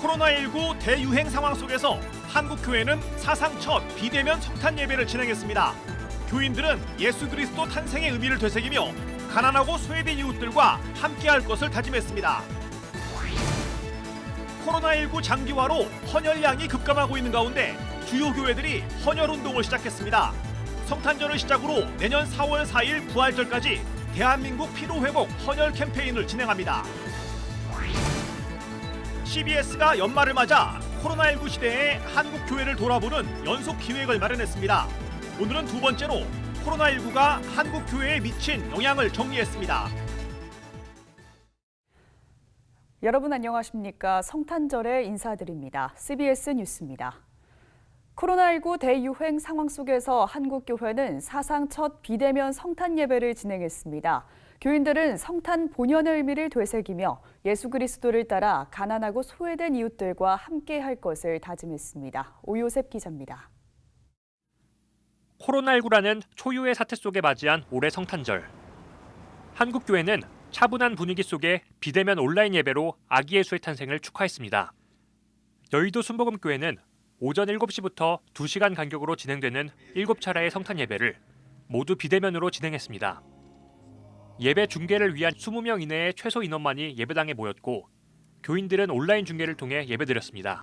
코로나19 대유행 상황 속에서 한국 교회는 사상 첫 비대면 성탄 예배를 진행했습니다. 교인들은 예수 그리스도 탄생의 의미를 되새기며 가난하고 소외된 이웃들과 함께할 것을 다짐했습니다. 코로나19 장기화로 헌혈량이 급감하고 있는 가운데 주요 교회들이 헌혈 운동을 시작했습니다. 성탄절을 시작으로 내년 4월 4일 부활절까지 대한민국 피로회복 헌혈 캠페인을 진행합니다. CBS가 연말을 맞아 코로나19 시대에 한국 교회를 돌아보는 연속 기획을 마련했습니다. 오늘은 두 번째로 코로나19가 한국 교회에 미친 영향을 정리했습니다. 여러분 안녕하십니까? 성탄절에 인사드립니다. CBS 뉴스입니다. 코로나19 대유행 상황 속에서 한국 교회는 사상 첫 비대면 성탄 예배를 진행했습니다. 교인들은 성탄 본연의 의미를 되새기며 예수 그리스도를 따라 가난하고 소외된 이웃들과 함께할 것을 다짐했습니다. 오요셉 기자입니다. 코로나19라는 초유의 사태 속에 맞이한 올해 성탄절. 한국 교회는 차분한 분위기 속에 비대면 온라인 예배로 아기 예수의 탄생을 축하했습니다. 여의도 순복음교회는 오전 7시부터 2시간 간격으로 진행되는 7차례의 성탄 예배를 모두 비대면으로 진행했습니다. 예배 중계를 위한 20명 이내의 최소 인원만이 예배당에 모였고 교인들은 온라인 중계를 통해 예배드렸습니다.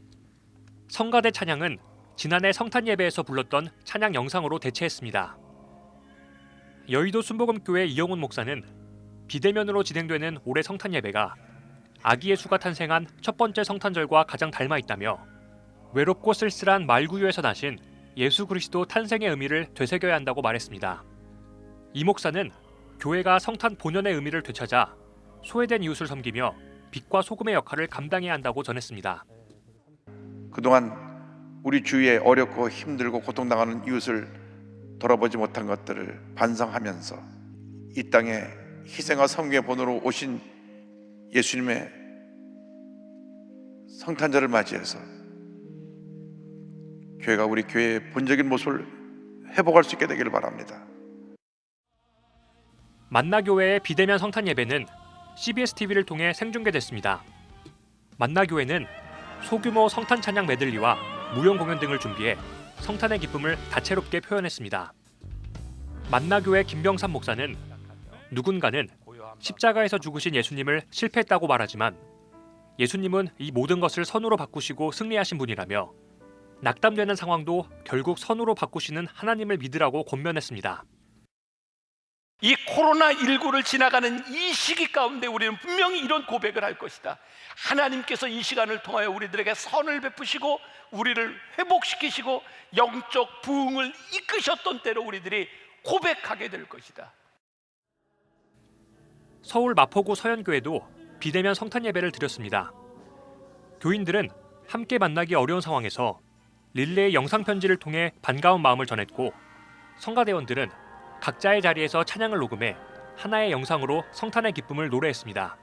성가대 찬양은 지난해 성탄 예배에서 불렀던 찬양 영상으로 대체했습니다. 여의도 순복음교회 이영훈 목사는 비대면으로 진행되는 올해 성탄 예배가 아기 예수가 탄생한 첫 번째 성탄절과 가장 닮아 있다며 외롭고 쓸쓸한 말구유에서 나신 예수 그리스도 탄생의 의미를 되새겨야 한다고 말했습니다. 이 목사는 교회가 성탄 본연의 의미를 되찾아 소외된 이웃을 섬기며 빛과 소금의 역할을 감당해야 한다고 전했습니다. 그동안 우리 주위에 어렵고 힘들고 고통당하는 이웃을 돌아보지 못한 것들을 반성하면서 이 땅에 희생과 섬김의 본으로 오신 예수님의 성탄절을 맞이해서 교회가 우리 교회의 본적인 모습을 회복할 수 있게 되기를 바랍니다. 만나교회의 비대면 성탄 예배는 CBS TV를 통해 생중계됐습니다. 만나교회는 소규모 성탄 찬양 메들리와 무용 공연 등을 준비해 성탄의 기쁨을 다채롭게 표현했습니다. 만나교회 김병삼 목사는 누군가는 십자가에서 죽으신 예수님을 실패했다고 말하지만 예수님은 이 모든 것을 선으로 바꾸시고 승리하신 분이라며 낙담되는 상황도 결국 선으로 바꾸시는 하나님을 믿으라고 권면했습니다. 이 코로나19를 지나가는 이 시기 가운데 우리는 분명히 이런 고백을 할 것이다. 하나님께서 이 시간을 통하여 우리들에게 선을 베푸시고 우리를 회복시키시고 영적 부흥을 이끄셨던 때로 우리들이 고백하게 될 것이다. 서울 마포구 서현교회도 비대면 성탄 예배를 드렸습니다. 교인들은 함께 만나기 어려운 상황에서 릴레이 영상 편지를 통해 반가운 마음을 전했고 성가대원들은 각자의 자리에서 찬양을 녹음해 하나의 영상으로 성탄의 기쁨을 노래했습니다.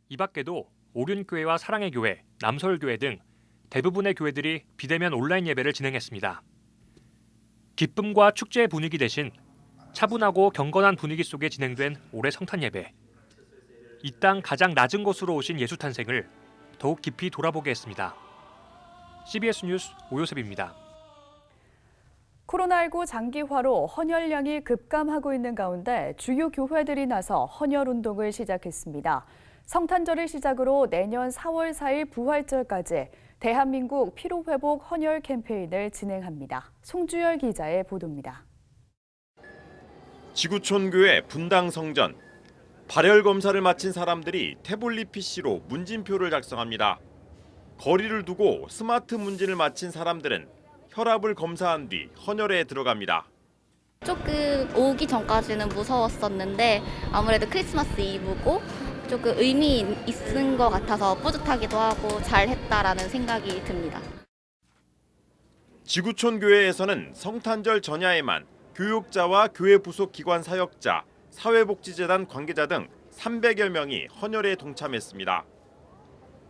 이 밖에도 오륜교회와 사랑의 교회, 남서울교회 등 대부분의 교회들이 비대면 온라인 예배를 진행했습니다. 기쁨과 축제의 분위기 대신 차분하고 경건한 분위기 속에 진행된 올해 성탄 예배. 이 땅 가장 낮은 곳으로 오신 예수 탄생을 더욱 깊이 돌아보게 했습니다. CBS 뉴스 오요셉입니다. 코로나19 장기화로 헌혈량이 급감하고 있는 가운데 주요 교회들이 나서 헌혈 운동을 시작했습니다. 성탄절을 시작으로 내년 4월 4일 부활절까지 대한민국 피로회복 헌혈 캠페인을 진행합니다. 송주열 기자의 보도입니다. 지구촌교회 분당성전. 발열 검사를 마친 사람들이 태블릿 PC로 문진표를 작성합니다. 거리를 두고 스마트 문진을 마친 사람들은 혈압을 검사한 뒤 헌혈에 들어갑니다. 조금 오기 전까지는 무서웠었는데 아무래도 크리스마스 이브고 조금 의미 있는 것 같아서 뿌듯하기도 하고 잘했다라는 생각이 듭니다. 지구촌교회에서는 성탄절 전야에만 교육자와 교회 부속 기관 사역자, 사회복지재단 관계자 등 300여 명이 헌혈에 동참했습니다.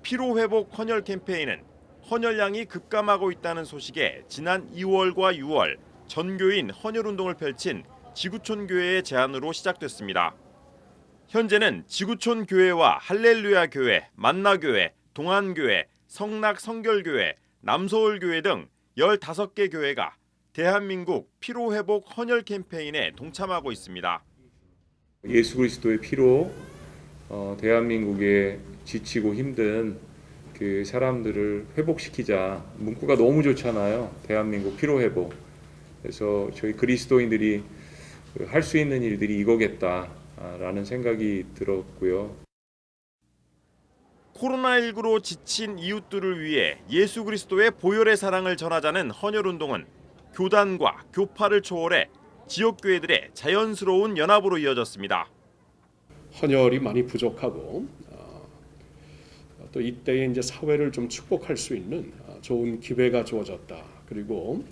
피로회복 헌혈 캠페인은 헌혈량이 급감하고 있다는 소식에 지난 2월과 6월 전교인 헌혈운동을 펼친 지구촌 교회의 제안으로 시작됐습니다. 현재는 지구촌 교회와 할렐루야 교회, 만나교회, 동안교회, 성낙 성결교회, 남서울교회 등 15개 교회가 대한민국 피로회복 헌혈 캠페인에 동참하고 있습니다. 예수 그리스도의 피로 대한민국의 지치고 힘든 그 사람들을 회복시키자. 문구가 너무 좋잖아요. 대한민국 피로회복. 그래서 저희 그리스도인들이 할 수 있는 일들이 이거겠다라는 생각이 들었고요. 코로나19로 지친 이웃들을 위해 예수 그리스도의 보혈의 사랑을 전하자는 헌혈운동은 교단과 교파를 초월해 지역교회들의 자연스러운 연합으로 이어졌습니다. 헌혈이 많이 부족하고 또 이때에 이제 사회를 좀 축복할 수 있는 좋은 기회가 주어졌다. 그리고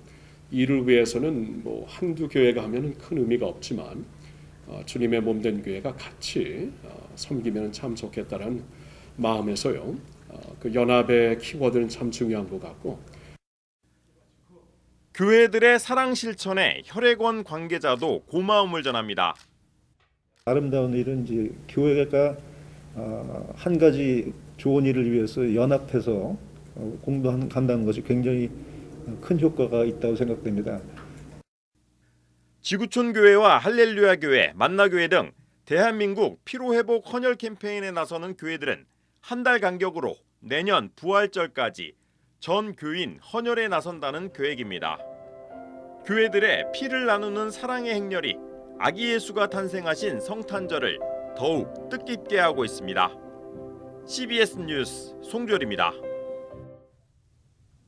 이를 위해서는 뭐 한두 교회가 하면은 큰 의미가 없지만 주님의 몸된 교회가 같이 섬기면 참 좋겠다라는 마음에서요. 그 연합의 키워드는 참 중요한 것 같고. 교회들의 사랑 실천에 혈액원 관계자도 고마움을 전합니다. 아름다운 일은 이제 교회가 한 가지 좋은 일을 위해서 연합해서 공동한다는 것이 굉장히 큰 효과가 있다고 생각됩니다. 지구촌 교회와 할렐루야 교회, 만나교회 등 대한민국 피로회복 헌혈 캠페인에 나서는 교회들은 한 달 간격으로 내년 부활절까지 전 교인 헌혈에 나선다는 계획입니다. 교회들의 피를 나누는 사랑의 행렬이 아기 예수가 탄생하신 성탄절을 더욱 뜻깊게 하고 있습니다. CBS 뉴스 송주열입니다.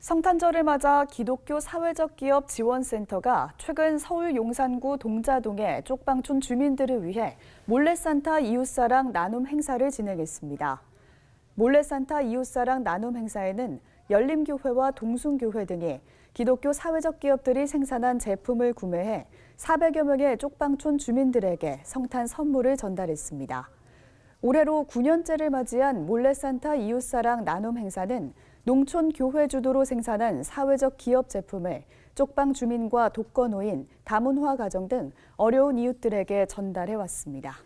성탄절을 맞아 기독교 사회적 기업 지원센터가 최근 서울 용산구 동자동의 쪽방촌 주민들을 위해 몰래산타 이웃사랑 나눔 행사를 진행했습니다. 몰래산타 이웃사랑 나눔 행사에는 열림교회와 동순교회 등이 기독교 사회적 기업들이 생산한 제품을 구매해 400여 명의 쪽방촌 주민들에게 성탄 선물을 전달했습니다. 올해로 9년째를 맞이한 몰래산타 이웃사랑 나눔 행사는 농촌 교회 주도로 생산한 사회적 기업 제품을 쪽방 주민과 독거노인, 다문화 가정 등 어려운 이웃들에게 전달해 왔습니다.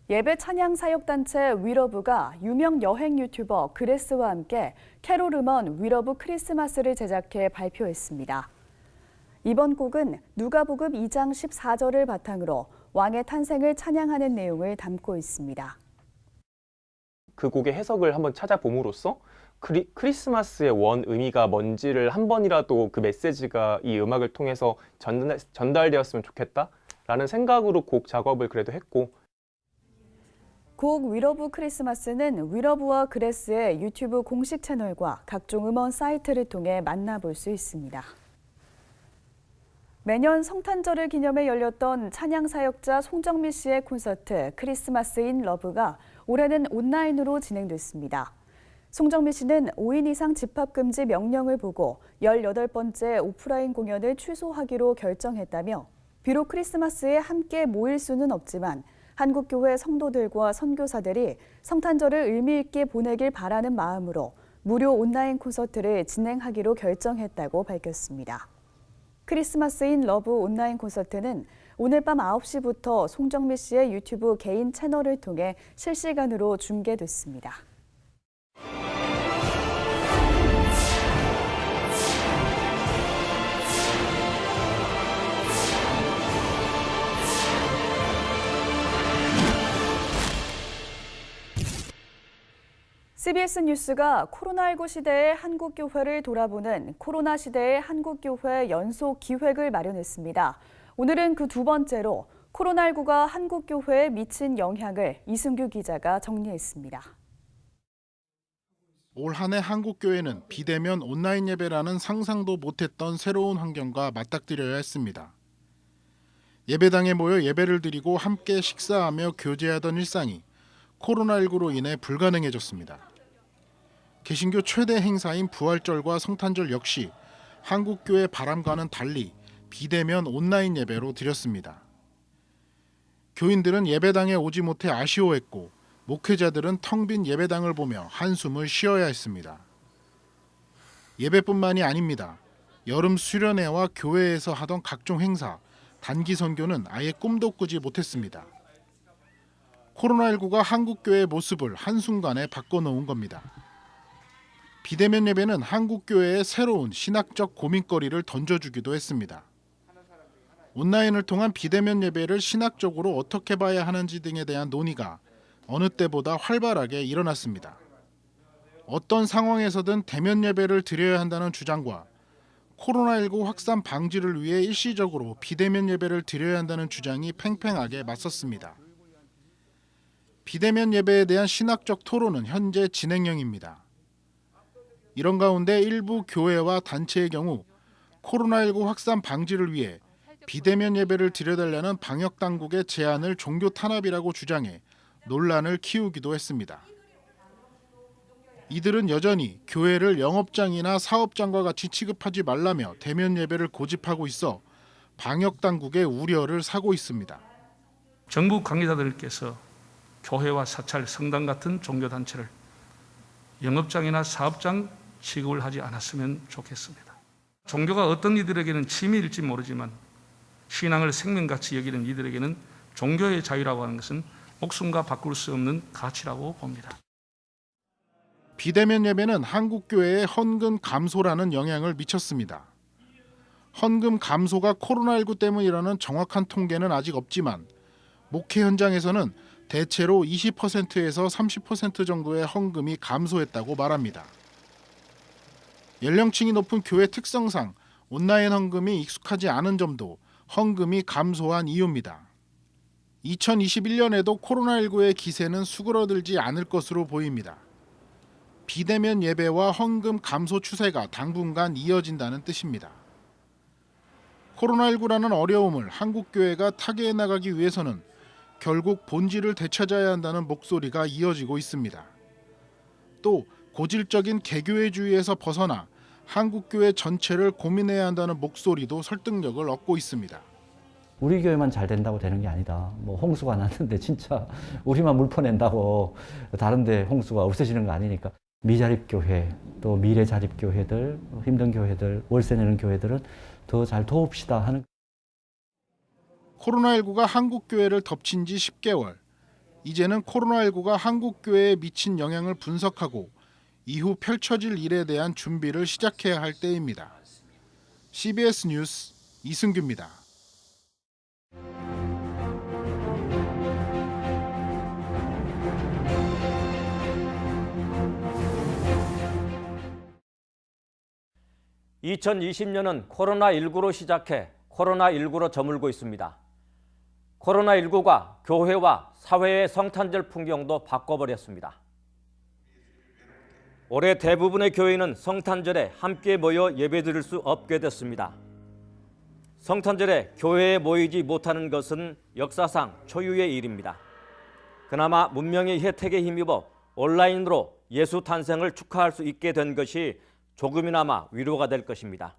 예배 찬양 사역단체 위러브가 유명 여행 유튜버 그레스와 함께 캐롤 음원 위러브 크리스마스를 제작해 발표했습니다. 이번 곡은 누가복음 2장 14절을 바탕으로 왕의 탄생을 찬양하는 내용을 담고 있습니다. 그 곡의 해석을 한번 찾아봄으로써 크리스마스의 원 의미가 뭔지를 한 번이라도 그 메시지가 이 음악을 통해서 전달되었으면 좋겠다라는 생각으로 곡 작업을 그래도 했고, 곡 위러브 크리스마스는 위러브와 그레스의 유튜브 공식 채널과 각종 음원 사이트를 통해 만나볼 수 있습니다. 매년 성탄절을 기념해 열렸던 찬양 사역자 송정미 씨의 콘서트 크리스마스 인 러브가 올해는 온라인으로 진행됐습니다. 송정미 씨는 5인 이상 집합 금지 명령을 보고 18번째 오프라인 공연을 취소하기로 결정했다며, 비록 크리스마스에 함께 모일 수는 없지만 한국교회 성도들과 선교사들이 성탄절을 의미 있게 보내길 바라는 마음으로 무료 온라인 콘서트를 진행하기로 결정했다고 밝혔습니다. 크리스마스 인 러브 온라인 콘서트는 오늘 밤 9시부터 송정미 씨의 유튜브 개인 채널을 통해 실시간으로 중계됐습니다. CBS 뉴스가 코로나19 시대의 한국교회를 돌아보는 코로나 시대의 한국교회 연속 기획을 마련했습니다. 오늘은 그 두 번째로 코로나19가 한국교회에 미친 영향을 이승규 기자가 정리했습니다. 올 한 해 한국교회는 비대면 온라인 예배라는 상상도 못했던 새로운 환경과 맞닥뜨려야 했습니다. 예배당에 모여 예배를 드리고 함께 식사하며 교제하던 일상이 코로나19로 인해 불가능해졌습니다. 개신교 최대 행사인 부활절과 성탄절 역시 한국교회 바람과는 달리 비대면 온라인 예배로 드렸습니다. 교인들은 예배당에 오지 못해 아쉬워했고, 목회자들은 텅 빈 예배당을 보며 한숨을 쉬어야 했습니다. 예배뿐만이 아닙니다. 여름 수련회와 교회에서 하던 각종 행사, 단기 선교는 아예 꿈도 꾸지 못했습니다. 코로나19가 한국교회의 모습을 한순간에 바꿔놓은 겁니다. 비대면 예배는 한국교회의 새로운 신학적 고민거리를 던져주기도 했습니다. 온라인을 통한 비대면 예배를 신학적으로 어떻게 봐야 하는지 등에 대한 논의가 어느 때보다 활발하게 일어났습니다. 어떤 상황에서든 대면 예배를 드려야 한다는 주장과 코로나19 확산 방지를 위해 일시적으로 비대면 예배를 드려야 한다는 주장이 팽팽하게 맞섰습니다. 비대면 예배에 대한 신학적 토론은 현재 진행형입니다. 이런 가운데 일부 교회와 단체의 경우 코로나19 확산 방지를 위해 비대면 예배를 드려달라는 방역당국의 제안을 종교 탄압이라고 주장해 논란을 키우기도 했습니다. 이들은 여전히 교회를 영업장이나 사업장과 같이 취급하지 말라며 대면 예배를 고집하고 있어 방역당국의 우려를 사고 있습니다. 정부 관계자들께서 교회와 사찰, 성당 같은 종교단체를 영업장이나 사업장 취급을 하지 않았으면 좋겠습니다. 종교가 어떤 이들에게는 취미일지 모르지만 신앙을 생명같이 여기는 이들에게는 종교의 자유라고 하는 것은 목숨과 바꿀 수 없는 가치라고 봅니다. 비대면 예배는 한국교회에 헌금 감소라는 영향을 미쳤습니다. 헌금 감소가 코로나19 때문이라는 정확한 통계는 아직 없지만 목회 현장에서는 대체로 20%에서 30% 정도의 헌금이 감소했다고 말합니다. 연령층이 높은 교회 특성상 온라인 헌금이 익숙하지 않은 점도 헌금이 감소한 이유입니다. 2021년에도 코로나19의 기세는 수그러들지 않을 것으로 보입니다. 비대면 예배와 헌금 감소 추세가 당분간 이어진다는 뜻입니다. 코로나19라는 어려움을 한국교회가 타개해 나가기 위해서는 결국 본질을 되찾아야 한다는 목소리가 이어지고 있습니다. 또 고질적인 개교회주의에서 벗어나 한국교회 전체를 고민해야 한다는 목소리도 설득력을 얻고 있습니다. 우리 교회만 잘 된다고 되는 게 아니다. 뭐 홍수가 났는데 진짜 우리만 물 퍼낸다고 다른 데 홍수가 없어지는 거 아니니까. 미자립교회, 또 미래자립교회들, 힘든 교회들, 월세 내는 교회들은 더 잘 도웁시다 하는. 코로나19가 한국교회를 덮친 지 10개월. 이제는 코로나19가 한국교회에 미친 영향을 분석하고 이후 펼쳐질 일에 대한 준비를 시작해야 할 때입니다. CBS 뉴스 이승규입니다. (2020년은) 코로나19로 시작해 코로나19로 저물고 있습니다. 코로나19가 교회와 사회의 성탄절 풍경도 바꿔버렸습니다. 올해 대부분의 교회는 성탄절에 함께 모여 예배드릴 수 없게 됐습니다. 성탄절에 교회에 모이지 못하는 것은 역사상 초유의 일입니다. 그나마 문명의 혜택에 힘입어 온라인으로 예수 탄생을 축하할 수 있게 된 것이 조금이나마 위로가 될 것입니다.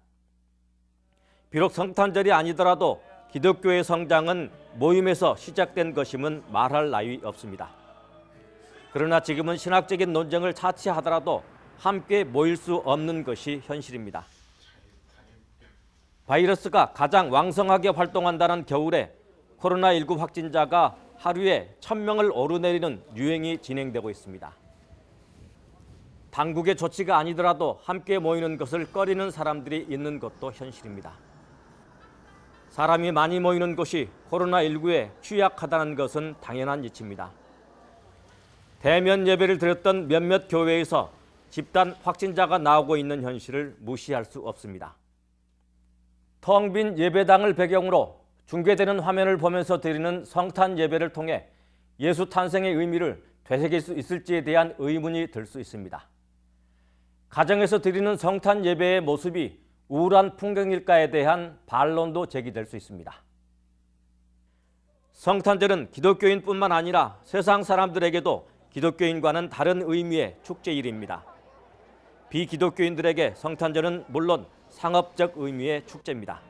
비록 성탄절이 아니더라도 기독교의 성장은 모임에서 시작된 것임은 말할 나위 없습니다. 그러나 지금은 신학적인 논쟁을 차치하더라도 함께 모일 수 없는 것이 현실입니다. 바이러스가 가장 왕성하게 활동한다는 겨울에 코로나19 확진자가 하루에 1000명을 오르내리는 유행이 진행되고 있습니다. 당국의 조치가 아니더라도 함께 모이는 것을 꺼리는 사람들이 있는 것도 현실입니다. 사람이 많이 모이는 곳이 코로나19에 취약하다는 것은 당연한 이치입니다. 대면 예배를 드렸던 몇몇 교회에서 집단 확진자가 나오고 있는 현실을 무시할 수 없습니다. 텅 빈 예배당을 배경으로 중계되는 화면을 보면서 드리는 성탄 예배를 통해 예수 탄생의 의미를 되새길 수 있을지에 대한 의문이 들 수 있습니다. 가정에서 드리는 성탄 예배의 모습이 우울한 풍경일까에 대한 반론도 제기될 수 있습니다. 성탄절은 기독교인뿐만 아니라 세상 사람들에게도 기독교인과는 다른 의미의 축제일입니다. 비기독교인들에게 성탄절은 물론 상업적 의미의 축제입니다.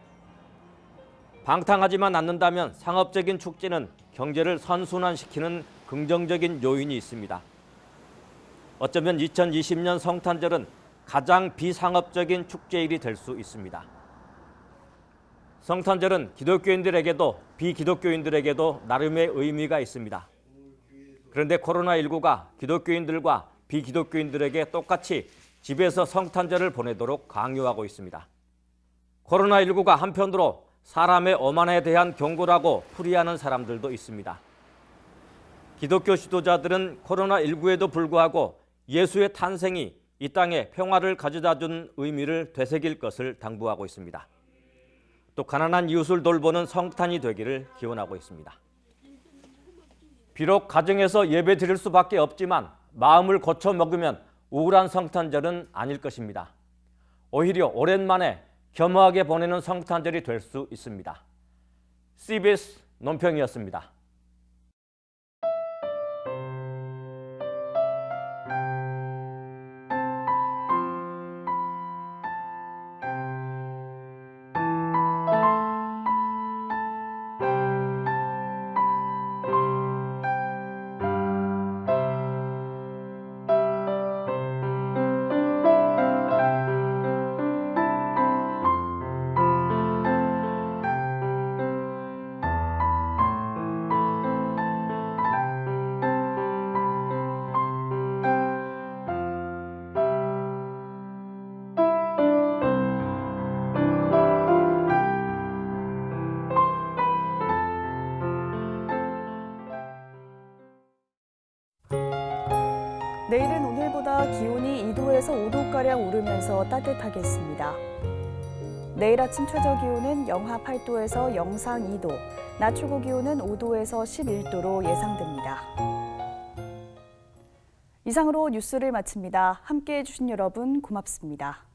방탕하지만 않는다면 상업적인 축제는 경제를 선순환시키는 긍정적인 요인이 있습니다. 어쩌면 2020년 성탄절은 가장 비상업적인 축제일이 될 수 있습니다. 성탄절은 기독교인들에게도 비기독교인들에게도 나름의 의미가 있습니다. 그런데 코로나19가 기독교인들과 비기독교인들에게 똑같이 집에서 성탄절을 보내도록 강요하고 있습니다. 코로나19가 한편으로 사람의 오만에 대한 경고라고 풀이하는 사람들도 있습니다. 기독교 지도자들은 코로나19에도 불구하고 예수의 탄생이 이 땅에 평화를 가져다 준 의미를 되새길 것을 당부하고 있습니다. 또 가난한 이웃을 돌보는 성탄이 되기를 기원하고 있습니다. 비록 가정에서 예배 드릴 수밖에 없지만 마음을 고쳐 먹으면 우울한 성탄절은 아닐 것입니다. 오히려 오랜만에 겸허하게 보내는 성탄절이 될 수 있습니다. CBS 논평이었습니다. 내일은 오늘보다 기온이 2도에서 5도가량 오르면서 따뜻하겠습니다. 내일 아침 최저 기온은 영하 8도에서 영상 2도, 낮 최고 기온은 5도에서 11도로 예상됩니다. 이상으로 뉴스를 마칩니다. 함께해 주신 여러분 고맙습니다.